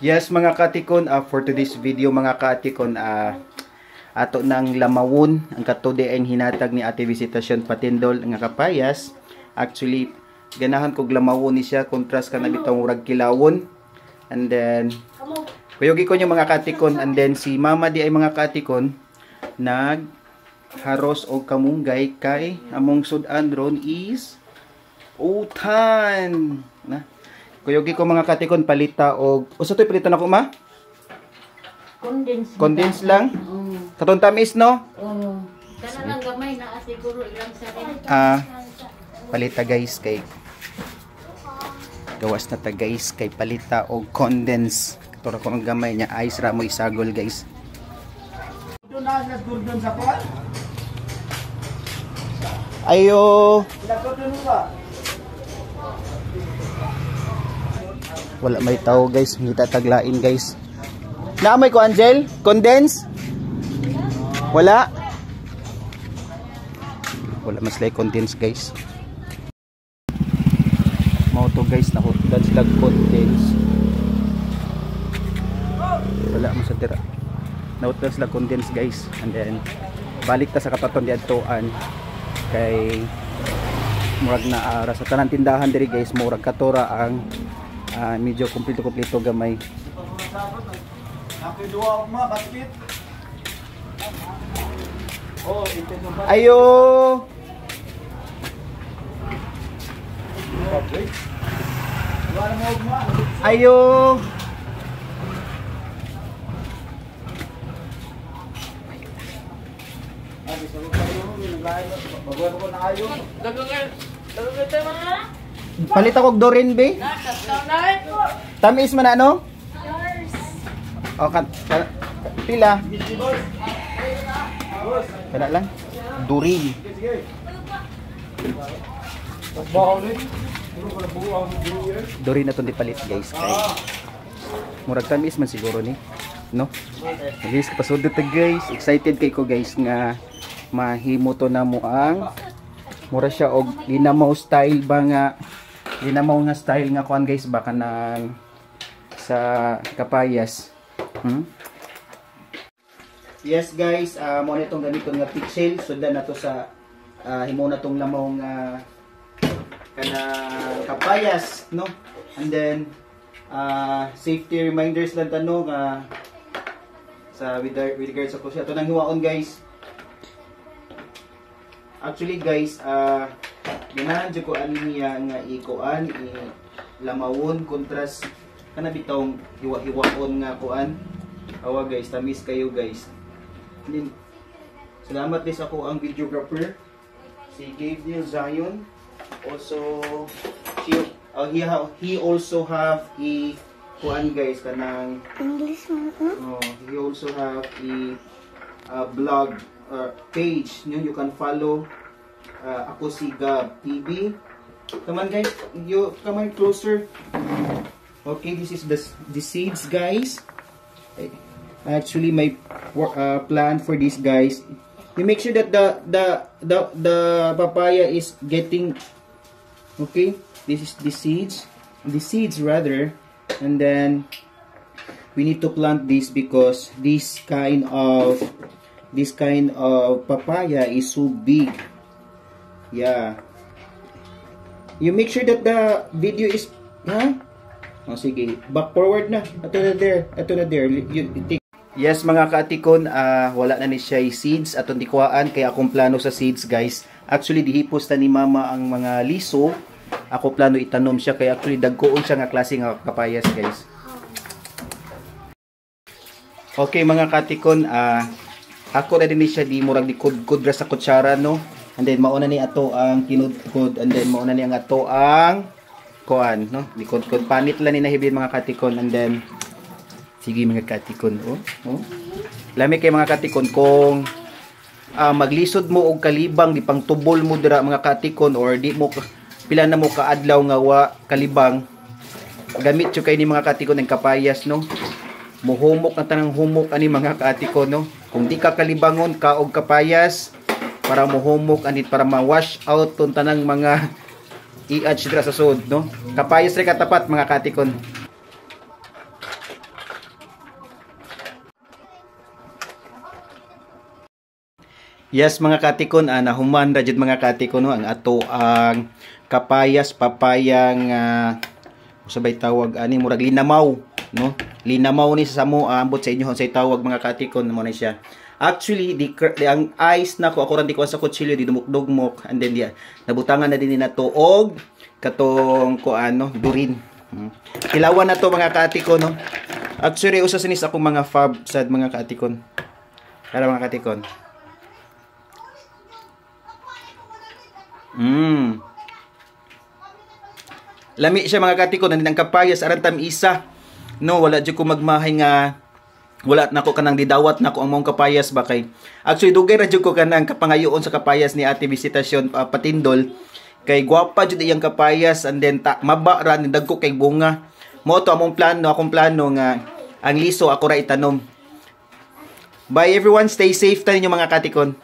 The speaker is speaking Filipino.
Yes mga katikon, for today's video mga katikon, ato ng lamawon ang katude ang hinatag ni Ate Visitasyon Patindol nga kapayas. Actually ganahan kog lamawon ni siya kontras ka na bitong murag kilawon. And then kuyogi ko yung mga katikon, and then si mama di ay mga katikon nag haros og kamunggay kay among sudan ron is utan na. Kuyogi ko mga katikon palita og usa toy palitan ako ma? Condense lang. Katon tamis no? Oo. Kana lang gamay na siguro ilang sa rin. Palita guys kay gawas na ta guys kay palita og condense. Kato ko ang gamay niya ice ra mo isagol guys. Ayo. Wala may tao guys, ngita taglain guys. Naamay ko Angel? Condense? Wala? Wala mas like condense guys. Mao to guys, nahutdan sila condense. Wala mo sa tira. Nahutdan sila condense guys. And then balik ta sa kapaton di adtoan kay murag na ara sa tanang tindahan diri guys, murag katora ang medyo kompleto gamay. Ayo. Ayo. Palit ako Dorin be. Tamis man ano? O pila. Kada lang. Dorin. Dorin na to di palit guys kay murag tamis man siguro ni, no? Guys, kapasudot ta guys. Excited kay ko guys nga mahimo to na mo ang mura siya og linamaw style ba nga linamaw nga style nga kuan guys baka nang sa kapayas. Yes guys, mo na itong gamiton nga pixel sudan na to sa himo na tong lamaw nga kana kapayas, no? And then safety reminders lang tanong sa with regards sa kusya to nang hiwaon guys. Actually guys, ganahan jud ko ani niya nga ikuan lamawon kontras kana bitong hiwa-hiwaon nga kuan. Awa guys, tamis kayo guys. Then, salamat din sa ako ang videographer si Gabriel Zion. Also he also have a kuan guys kanang English he also have a blog page nyo, you can follow ako si Gab TV. Come on guys, you come on closer. Okay, this is the seeds guys. Actually my plan for this guys, you make sure that the papaya is getting okay. This is the seeds rather, and then we need to plant this because this kind of papaya is so big. Yeah, you make sure that the video is oh, sige, back forward na. Ato na there. Yes mga kaatikon, wala na ni siya seeds atong dikuhaan kaya akong plano sa seeds guys. Actually dihipos ta ni mama ang mga liso. Ako plano itanom siya kaya actually dagkoon siya nga klase nga kapayas guys. Okay mga kaatikon, ako na din siya di murag di kudra sa kutsara no. And then mauna ni ato ang kinudkod, and then mauna ni ang ato ang kuan no. Di kudkod panit lang ni nahibin mga katikon, and then sige mga katikon lami kay mga katikon kung maglisod mo og kalibang di pang tubol mo dira mga katikon or di mo pila na mo kaadlaw nga wa kalibang gamit jud kay ni mga katikon ng kapayas no. Muhumok ang tanang humok ani mga katikon no. Kung di ka kalibangon ka og kapayas para muhumok anit para ma-wash out tong tanang mga i-add dira sa sud no. Kapayas ra katapat mga katikon. Yes mga katikon, nahuman ra jud mga katikon no ang ato ang kapayas papayang usabay tawag ani murag linamaw no. Linamaw ni sa samo ambot sa inyo sa tawag mga katikon mo na siya. Actually ang ice na ko ako ran di ko sa kutsilyo di dumukdugmok and then nabutangan na din na to og katong ko ano durin. Kilawan na to mga katikon no. Actually usa sinis ako mga fab sad mga katikon. Para mga katikon. Lami siya mga katikon ang kapayas aran tam isa. No, wala jud ko magmahay nga wala nako kanang didawat nako ang mong kapayas ba kay. Actually dugay ra jud ko kanang kapangayoon sa kapayas ni Ate Visitasyon Patindol kay gwapa jud iyang kapayas and then maba ra ni dagko kay bunga. Mo to among plano, akong plano nga ang liso ako ra itanom. Bye everyone, stay safe tayo mga katikon.